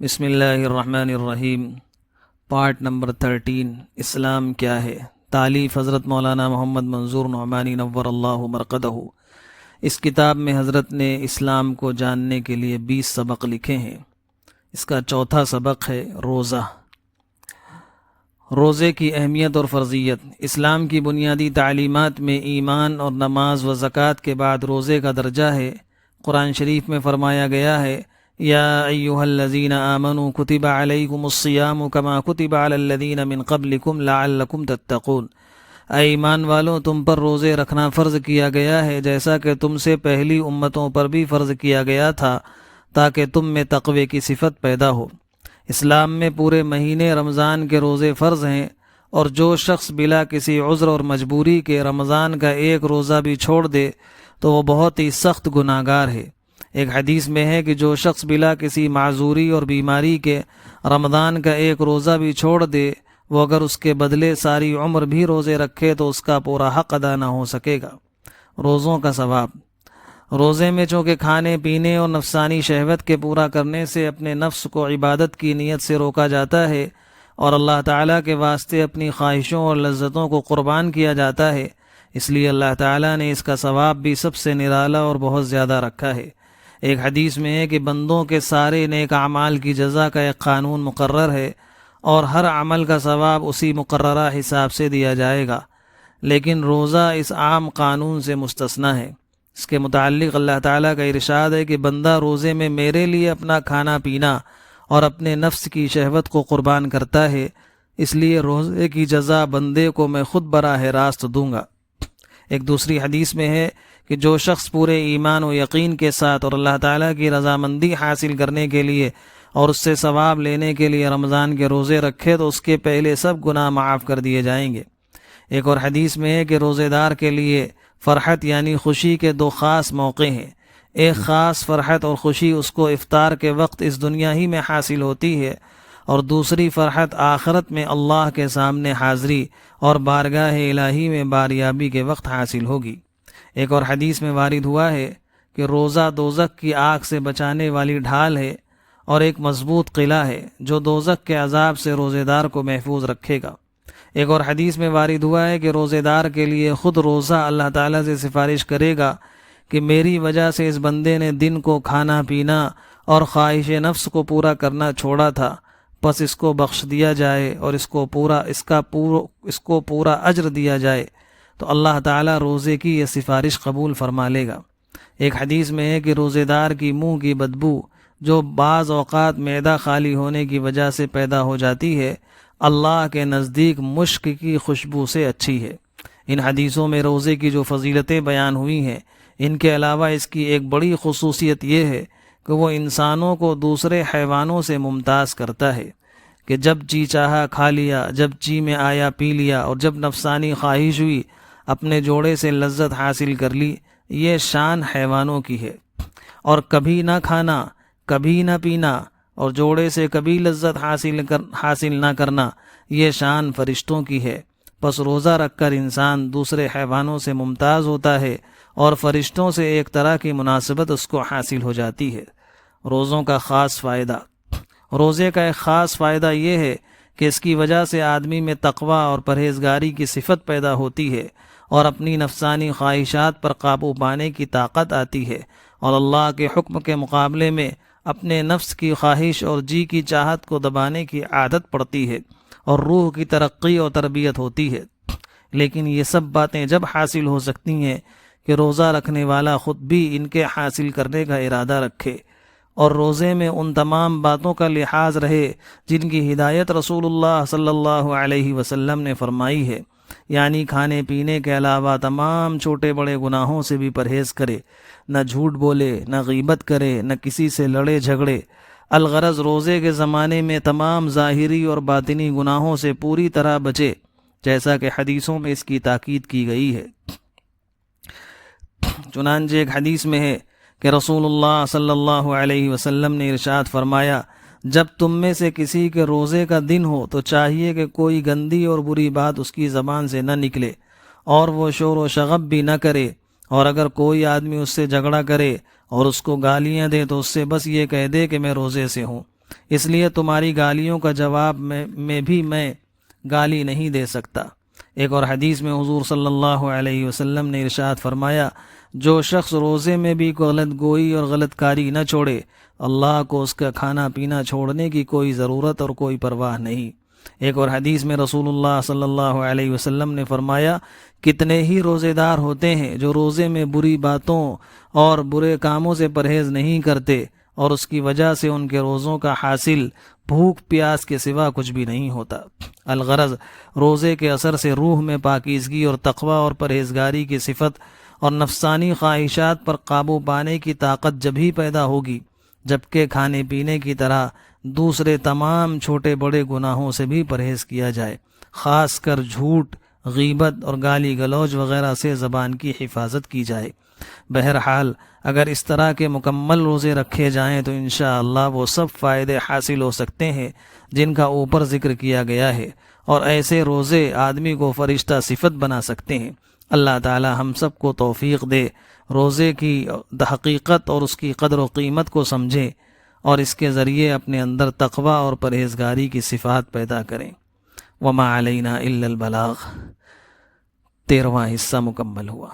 بسم اللہ الرحمن الرحیم۔ پارٹ نمبر 13، اسلام کیا ہے؟ تالیف حضرت مولانا محمد منظور نعمانی نور اللہ مرقدہ۔ اس کتاب میں حضرت نے اسلام کو جاننے کے لیے 20 سبق لکھے ہیں۔ اس کا چوتھا سبق ہے روزہ۔ روزے کی اہمیت اور فرضیت۔ اسلام کی بنیادی تعلیمات میں ایمان اور نماز و زکوٰۃ کے بعد روزے کا درجہ ہے۔ قرآن شریف میں فرمایا گیا ہے، یا ایہا الذین آمنوا کتب علیکم الصیام کما کتب علی الذین من قبلکم لعلکم تتقون۔ اے ایمان والو، تم پر روزے رکھنا فرض کیا گیا ہے جیسا کہ تم سے پہلی امتوں پر بھی فرض کیا گیا تھا، تاکہ تم میں تقوی کی صفت پیدا ہو۔ اسلام میں پورے مہینے رمضان کے روزے فرض ہیں، اور جو شخص بلا کسی عذر اور مجبوری کے رمضان کا ایک روزہ بھی چھوڑ دے تو وہ بہت ہی سخت گناہ گار ہے۔ ایک حدیث میں ہے کہ جو شخص بلا کسی معذوری اور بیماری کے رمضان کا ایک روزہ بھی چھوڑ دے، وہ اگر اس کے بدلے ساری عمر بھی روزے رکھے تو اس کا پورا حق ادا نہ ہو سکے گا۔ روزوں کا ثواب۔ روزے میں چونکہ کھانے پینے اور نفسانی شہوت کے پورا کرنے سے اپنے نفس کو عبادت کی نیت سے روکا جاتا ہے اور اللہ تعالیٰ کے واسطے اپنی خواہشوں اور لذتوں کو قربان کیا جاتا ہے، اس لیے اللہ تعالیٰ نے اس کا ثواب بھی سب سے نرالا اور بہت زیادہ رکھا ہے۔ ایک حدیث میں ہے کہ بندوں کے سارے نیک اعمال کی جزا کا ایک قانون مقرر ہے، اور ہر عمل کا ثواب اسی مقررہ حساب سے دیا جائے گا، لیکن روزہ اس عام قانون سے مستثنی ہے۔ اس کے متعلق اللہ تعالیٰ کا ارشاد ہے کہ بندہ روزے میں میرے لیے اپنا کھانا پینا اور اپنے نفس کی شہوت کو قربان کرتا ہے، اس لیے روزے کی جزا بندے کو میں خود براہ راست دوں گا۔ ایک دوسری حدیث میں ہے کہ جو شخص پورے ایمان و یقین کے ساتھ اور اللہ تعالیٰ کی رضامندی حاصل کرنے کے لیے اور اس سے ثواب لینے کے لیے رمضان کے روزے رکھے تو اس کے پہلے سب گناہ معاف کر دیے جائیں گے۔ ایک اور حدیث میں ہے کہ روزے دار کے لیے فرحت یعنی خوشی کے 2 خاص موقع ہیں۔ ایک خاص فرحت اور خوشی اس کو افطار کے وقت اس دنیا ہی میں حاصل ہوتی ہے، اور دوسری فرحت آخرت میں اللہ کے سامنے حاضری اور بارگاہ الہی میں باریابی کے وقت حاصل ہوگی۔ ایک اور حدیث میں وارد ہوا ہے کہ روزہ دوزخ کی آگ سے بچانے والی ڈھال ہے اور ایک مضبوط قلعہ ہے جو دوزخ کے عذاب سے روزے دار کو محفوظ رکھے گا۔ ایک اور حدیث میں وارد ہوا ہے کہ روزے دار کے لیے خود روزہ اللہ تعالیٰ سے سفارش کرے گا کہ میری وجہ سے اس بندے نے دن کو کھانا پینا اور خواہش نفس کو پورا کرنا چھوڑا تھا، پس اس کو بخش دیا جائے اور اس کو پورا اجر دیا جائے، تو اللہ تعالیٰ روزے کی یہ سفارش قبول فرما لے گا۔ ایک حدیث میں ہے کہ روزے دار کی منہ کی بدبو جو بعض اوقات معدہ خالی ہونے کی وجہ سے پیدا ہو جاتی ہے، اللہ کے نزدیک مشک کی خوشبو سے اچھی ہے۔ ان حدیثوں میں روزے کی جو فضیلتیں بیان ہوئی ہیں، ان کے علاوہ اس کی ایک بڑی خصوصیت یہ ہے کہ وہ انسانوں کو دوسرے حیوانوں سے ممتاز کرتا ہے کہ جب جی چاہا کھا لیا، جب جی میں آیا پی لیا، اور جب نفسانی خواہش ہوئی اپنے جوڑے سے لذت حاصل کر لی۔ یہ شان حیوانوں کی ہے، اور کبھی نہ کھانا، کبھی نہ پینا اور جوڑے سے کبھی لذت حاصل نہ کرنا، یہ شان فرشتوں کی ہے۔ پس روزہ رکھ کر انسان دوسرے حیوانوں سے ممتاز ہوتا ہے اور فرشتوں سے ایک طرح کی مناسبت اس کو حاصل ہو جاتی ہے۔ روزوں کا خاص فائدہ۔ روزے کا ایک خاص فائدہ یہ ہے کہ اس کی وجہ سے آدمی میں تقوی اور پرہیزگاری کی صفت پیدا ہوتی ہے اور اپنی نفسانی خواہشات پر قابو پانے کی طاقت آتی ہے، اور اللہ کے حکم کے مقابلے میں اپنے نفس کی خواہش اور جی کی چاہت کو دبانے کی عادت پڑتی ہے، اور روح کی ترقی اور تربیت ہوتی ہے۔ لیکن یہ سب باتیں جب حاصل ہو سکتی ہیں کہ روزہ رکھنے والا خود بھی ان کے حاصل کرنے کا ارادہ رکھے، اور روزے میں ان تمام باتوں کا لحاظ رہے جن کی ہدایت رسول اللہ صلی اللہ علیہ وسلم نے فرمائی ہے، یعنی کھانے پینے کے علاوہ تمام چھوٹے بڑے گناہوں سے بھی پرہیز کرے، نہ جھوٹ بولے، نہ غیبت کرے، نہ کسی سے لڑے جھگڑے۔ الغرض روزے کے زمانے میں تمام ظاہری اور باطنی گناہوں سے پوری طرح بچے، جیسا کہ حدیثوں میں اس کی تاکید کی گئی ہے۔ چنانچہ ایک حدیث میں ہے کہ رسول اللہ صلی اللہ علیہ وسلم نے ارشاد فرمایا، جب تم میں سے کسی کے روزے کا دن ہو تو چاہیے کہ کوئی گندی اور بری بات اس کی زبان سے نہ نکلے، اور وہ شور و شغب بھی نہ کرے، اور اگر کوئی آدمی اس سے جھگڑا کرے اور اس کو گالیاں دے تو اس سے بس یہ کہہ دے کہ میں روزے سے ہوں۔ اس لیے تمہاری گالیوں کا جواب میں بھی میں گالی نہیں دے سکتا۔ ایک اور حدیث میں حضور صلی اللہ علیہ وسلم نے ارشاد فرمایا، جو شخص روزے میں بھی غلط گوئی اور غلط کاری نہ چھوڑے، اللہ کو اس کا کھانا پینا چھوڑنے کی کوئی ضرورت اور کوئی پرواہ نہیں۔ ایک اور حدیث میں رسول اللہ صلی اللہ علیہ وسلم نے فرمایا، کتنے ہی روزے دار ہوتے ہیں جو روزے میں بری باتوں اور برے کاموں سے پرہیز نہیں کرتے، اور اس کی وجہ سے ان کے روزوں کا حاصل بھوک پیاس کے سوا کچھ بھی نہیں ہوتا۔ الغرض، روزے کے اثر سے روح میں پاکیزگی اور تقوی اور پرہیزگاری کی صفت اور نفسانی خواہشات پر قابو پانے کی طاقت جب ہی پیدا ہوگی جبکہ کھانے پینے کی طرح دوسرے تمام چھوٹے بڑے گناہوں سے بھی پرہیز کیا جائے، خاص کر جھوٹ، غیبت اور گالی گلوچ وغیرہ سے زبان کی حفاظت کی جائے۔ بہرحال اگر اس طرح کے مکمل روزے رکھے جائیں تو انشاءاللہ وہ سب فائدے حاصل ہو سکتے ہیں جن کا اوپر ذکر کیا گیا ہے، اور ایسے روزے آدمی کو فرشتہ صفت بنا سکتے ہیں۔ اللہ تعالی ہم سب کو توفیق دے، روزے کی حقیقت اور اس کی قدر و قیمت کو سمجھیں اور اس کے ذریعے اپنے اندر تقوی اور پرہیزگاری کی صفات پیدا کریں۔ وما علینا الا البلاغ۔ 13واں حصہ مکمل ہوا۔